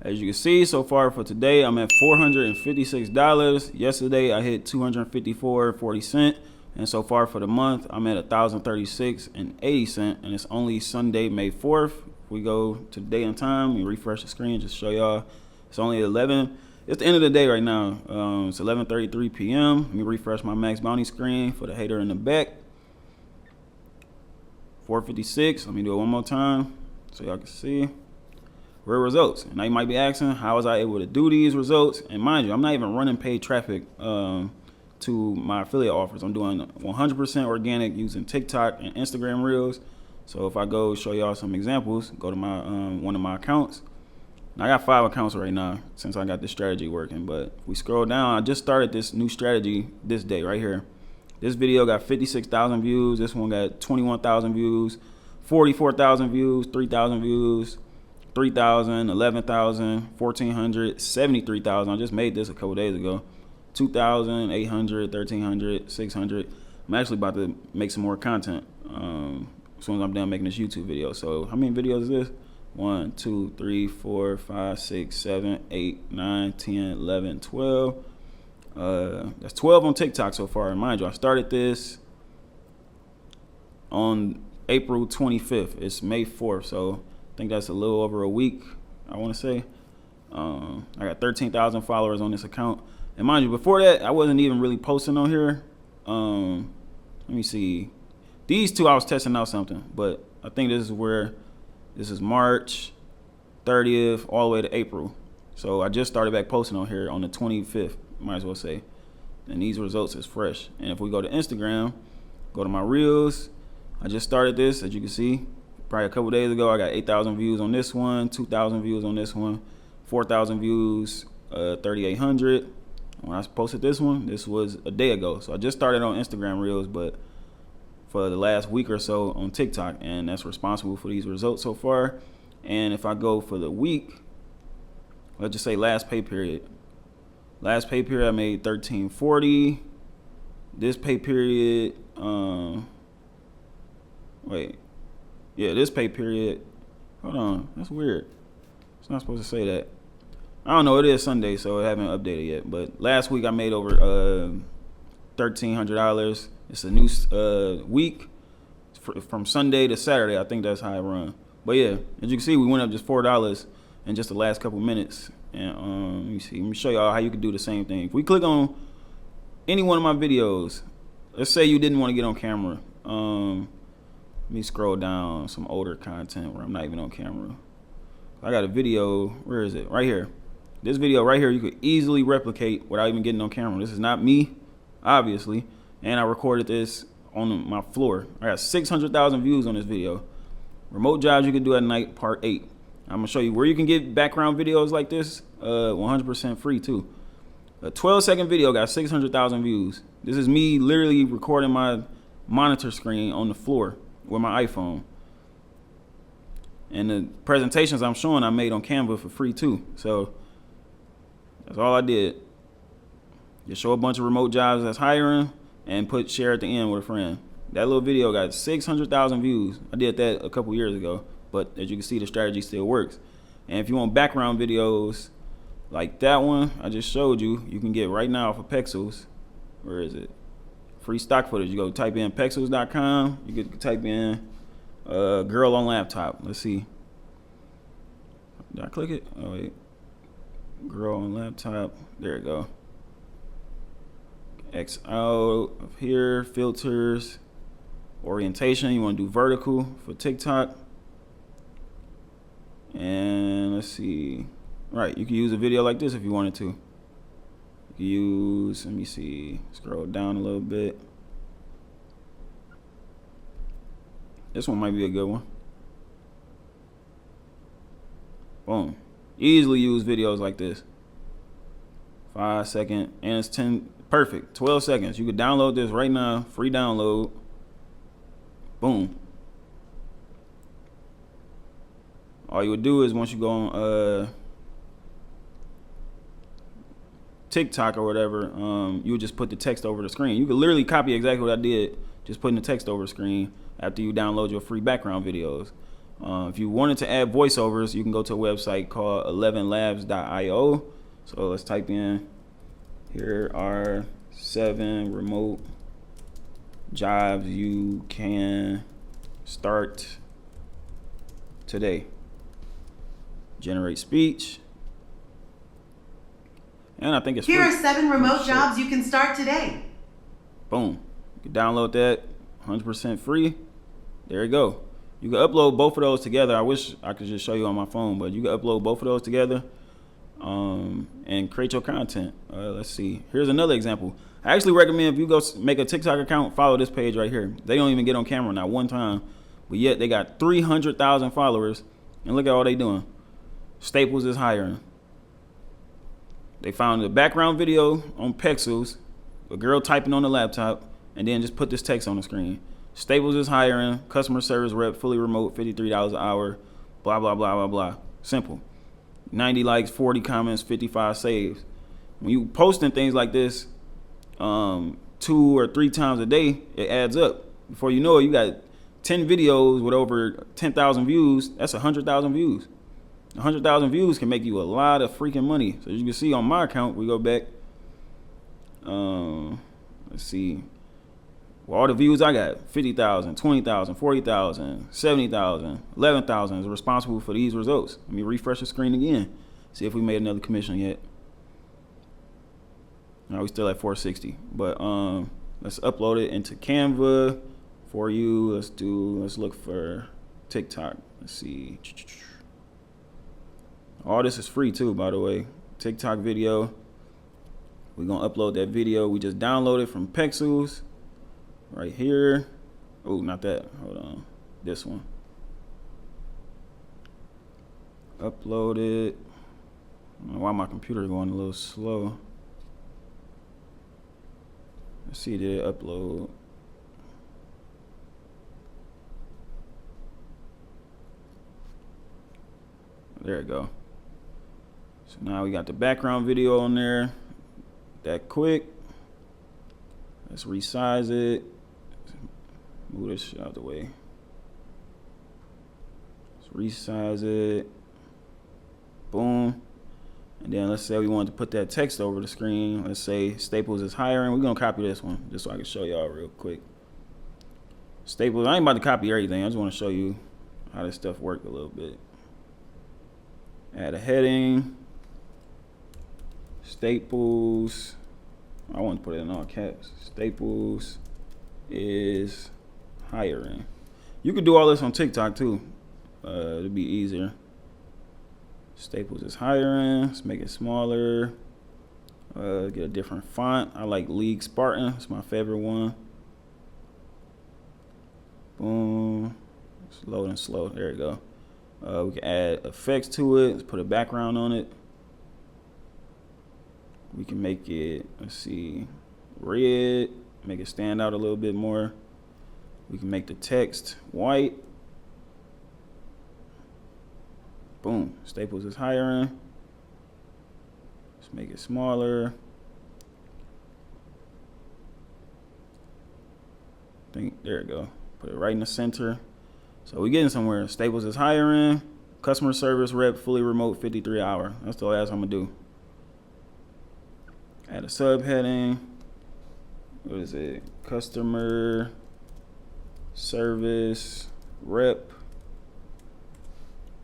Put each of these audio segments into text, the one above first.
As you can see, so far for today, I'm at $456. Yesterday, I hit $254.40. And so far for the month, I'm at $1,036.80. And it's only Sunday, May 4th. If we go to the day and time, we refresh the screen, just show y'all. It's only 11. It's the end of the day right now. It's 11:33 p.m. Let me refresh my max bounty screen for the hater in the back. 456. Let me do it one more time so y'all can see. Real results. And now you might be asking, how was I able to do these results? And mind you, I'm not even running paid traffic to my affiliate offers. I'm doing 100% organic using TikTok and Instagram Reels. So if I go show y'all some examples, go to my one of my accounts. Now I got 5 accounts right now since I got this strategy working. But if we scroll down, I just started this new strategy this day right here. This video got 56,000 views. This one got 21,000 views, 44,000 views, 3,000 views, 3,000, 11,000, 1,400, 73,000. I just made this a couple days ago. 2,000, 800, 1,300, 600. I'm actually about to make some more content as soon as I'm done making this YouTube video. So how many videos is this? 1, 2, 3, 4, 5, 6, 7, 8, 9, 10, 11, 12. That's 12 on TikTok so far. And mind you, I started this on April 25th. It's May 4th. So I think that's a little over a week, I want to say. I got 13,000 followers on this account. And mind you, before that, I wasn't even really posting on here. Let me see. These two, I was testing out something. But I think this is March 30th all the way to April. So I just started back posting on here on the 25th, might as well say. And these results is fresh. And if we go to Instagram, go to my Reels. I just started this, as you can see. Probably a couple days ago, I got 8,000 views on this one, 2,000 views on this one, 4,000 views, 3,800. When I posted this one, this was a day ago. So I just started on Instagram Reels, but for the last week or so on TikTok, and that's responsible for these results so far. And if I go for the week, let's just say last pay period. Last pay period, I made $1,340. This pay period, this pay period, hold on, that's weird. It's not supposed to say that. I don't know, it is Sunday, so I haven't updated yet. But last week I made over $1,300. It's a new week from Sunday to Saturday. I think that's how I run. But yeah, as you can see, we went up just $4 in just the last couple minutes. And let me show y'all how you can do the same thing. If we click on any one of my videos, let's say you didn't want to get on camera. Let me scroll down some older content where I'm not even on camera. I got a video, where is it? Right here. This video right here, you could easily replicate without even getting on camera. This is not me, obviously. And I recorded this on my floor. I got 600,000 views on this video. Remote jobs you can do at night, part 8. I'm gonna show you where you can get background videos like this, 100% free too. A 12-second video got 600,000 views. This is me literally recording my monitor screen on the floor with my iPhone. And the presentations I'm showing I made on Canva for free too. So that's all I did. Just show a bunch of remote jobs that's hiring and put share at the end with a friend. That little video got 600,000 views. I did that a couple years ago, but as you can see, the strategy still works. And if you want background videos like that one I just showed you, you can get right now for Pexels. Where is it? Free stock footage. You go type in Pexels.com. You can type in girl on laptop. Let's see. Did I click it? Oh wait. Girl on laptop. There it go. X out of here. Filters. Orientation. You want to do vertical for TikTok. And let's see. Right. You can use a video like this if you wanted to. You can use, let me see. Scroll down a little bit. This one might be a good one. Boom. Easily use videos like this. 5 second, and it's 10, perfect, 12 seconds. You could download this right now, free download. Boom. All you would do is once you go on TikTok or whatever, you would just put the text over the screen. You could literally copy exactly what I did, just putting the text over the screen after you download your free background videos. If you wanted to add voiceovers, you can go to a website called 11labs.io. So let's type in, here are 7 remote jobs you can start today. Generate speech. And I think it's free. Here are 7 remote jobs you can start today. Boom. You can download that, 100% free. There you go. You can upload both of those together. I wish I could just show you on my phone, but you can upload both of those together and create your content. Let's see. Here's another example. I actually recommend if you go make a TikTok account, follow this page right here. They don't even get on camera not one time, but yet they got 300,000 followers, and look at all they doing. Staples is hiring. They found a background video on Pexels, a girl typing on the laptop, and then just put this text on the screen. Staples is hiring, customer service rep, fully remote, $53 an hour, blah, blah, blah, blah, blah. Simple. 90 likes, 40 comments, 55 saves. When you posting things like this 2 or 3 times a day, it adds up. Before you know it, you got 10 videos with over 10,000 views. That's 100,000 views. 100,000 views can make you a lot of freaking money. So as you can see on my account, we go back. Let's see. Well, all the views I got, 50,000, 20,000, 40,000, 70,000, 11,000 is responsible for these results. Let me refresh the screen again. See if we made another commission yet. No, we still at 460. But let's upload it into Canva for you. Let's look for TikTok. Let's see. All this is free too, by the way. TikTok video. We're gonna upload that video. We just downloaded from Pexels. Right here. Oh, not that. Hold on. This one. Upload it. I don't know why my computer is going a little slow. Let's see, did it upload? There we go. So now we got the background video on there. That quick. Let's resize it. Move this shit out of the way. Let's resize it. Boom. And then let's say we wanted to put that text over the screen. Let's say Staples is hiring. We're going to copy this one just so I can show y'all real quick. Staples, I ain't about to copy everything. I just want to show you how this stuff works a little bit. Add a heading. Staples. I want to put it in all caps. Staples is hiring. You could do all this on TikTok too. It'd be easier. Staples is hiring. Let's make it smaller. Get a different font. I like League Spartan. It's my favorite one. Boom. It's loading slow. There you go. We can add effects to it. Let's put a background on it. We can make it, let's see, red. Make it stand out a little bit more. We can make the text white. Boom. Staples is hiring. Let's make it smaller. There we go. Put it right in the center. So we're getting somewhere. Staples is hiring. Customer service rep, fully remote, 53 an hour. That's the last I'm gonna do. Add a subheading. What is it? Customer service rep.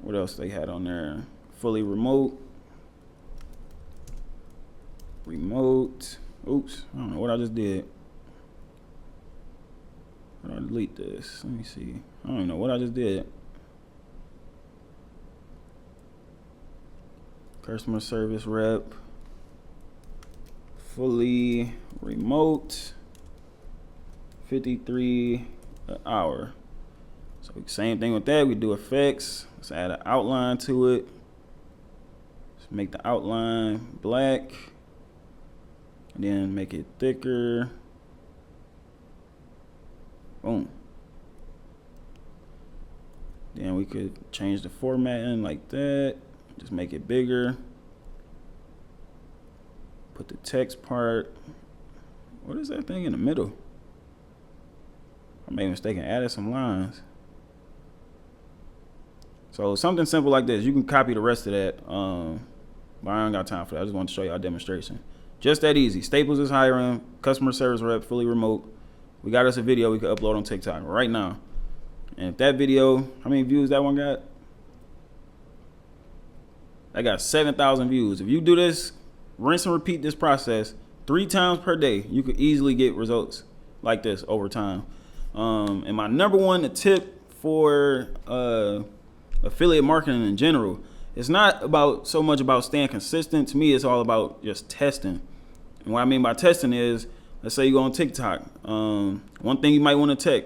What else they had on there? Fully remote. Remote. Oops. I don't know what I just did. How do I delete this? Let me see. I don't even know what I just did. Customer service rep. Fully remote. 53 an hour. So same thing with that. We do effects. Let's add an outline to it. Let's make the outline black. And then make it thicker. Boom. Then we could change the formatting like that. Just make it bigger. Put the text part. What is that thing in the middle? I made a mistake and added some lines. So something simple like this, you can copy the rest of that. But I ain't got time for that. I just want to show y'all a demonstration. Just that easy. Staples is hiring, customer service rep, fully remote. We got us a video we could upload on TikTok right now. And if that video, how many views that one got? I got 7,000 views. If you do this, rinse and repeat this process 3 times per day, you could easily get results like this over time. And my number one tip for affiliate marketing in general, it's not about so much about staying consistent. To me, it's all about just testing. And what I mean by testing is, let's say you go on TikTok. One thing you might want to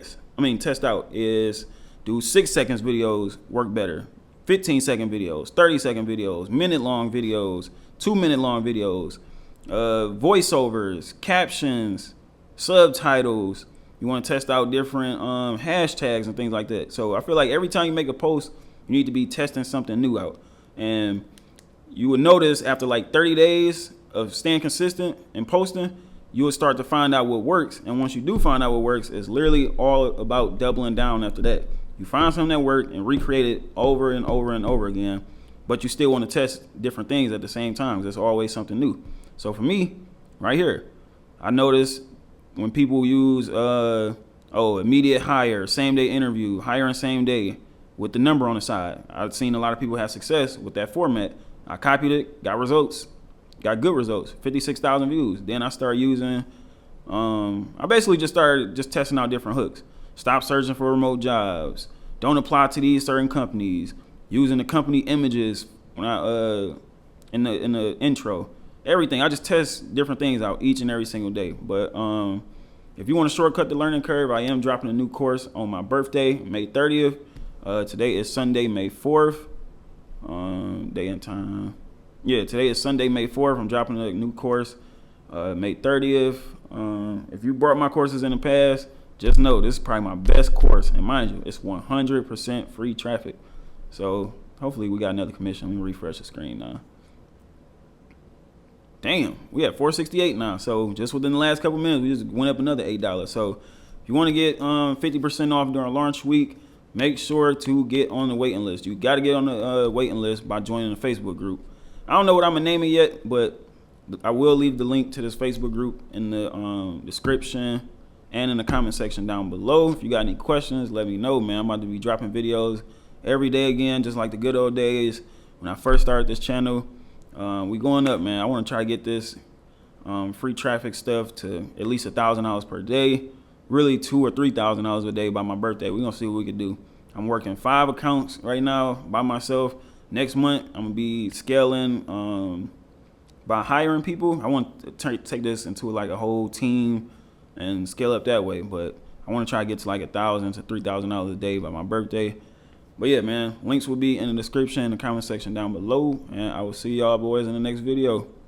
test out is, do 6 seconds videos work better? 15-second videos, 30-second videos, minute-long videos, 2-minute-long videos, voiceovers, captions, subtitles. You want to test out different hashtags and things like that. So I feel like every time you make a post, you need to be testing something new out. And you will notice after like 30 days of staying consistent and posting, you will start to find out what works. And once you do find out what works, it's literally all about doubling down after that. You find something that worked and recreate it over and over and over again, but you still want to test different things at the same time. There's always something new. So for me, right here, I notice when people use immediate hire, same day interview, hiring same day with the number on the side. I've seen a lot of people have success with that format. I copied it, got results, got good results, 56,000 views. Then I started using, I basically just started testing out different hooks. Stop searching for remote jobs. Don't apply to these certain companies. Using the company images when in the intro. Everything. I just test different things out each and every single day. But if you want to shortcut the learning curve, I am dropping a new course on my birthday, May 30th. Today is Sunday, May 4th. Day and time. Yeah, today is Sunday, May 4th. I'm dropping a new course, May 30th. If you bought my courses in the past, just know this is probably my best course. And mind you, it's 100% free traffic. So hopefully we got another commission. Let me refresh the screen now. Damn, we at 468 now. So just within the last couple minutes, we just went up another $8. So if you want to get 50% off during launch week, make sure to get on the waiting list. You got to get on the waiting list by joining the Facebook group. I don't know what I'm going to name it yet, but I will leave the link to this Facebook group in the description and in the comment section down below. If you got any questions, let me know, man. I'm about to be dropping videos every day again, just like the good old days when I first started this channel. We going up, man. I want to try to get this free traffic stuff to at least $1,000 per day, really $2,000 or $3,000 a day by my birthday. We're gonna see what we can do. I'm working 5 accounts right now by myself. Next month I'm gonna be scaling by hiring people. I want to take this into like a whole team and scale up that way, but I want to try to get to like $1,000 to $3,000 a day by my birthday. But yeah, man, links will be in the description and the comment section down below, and I will see y'all boys in the next video.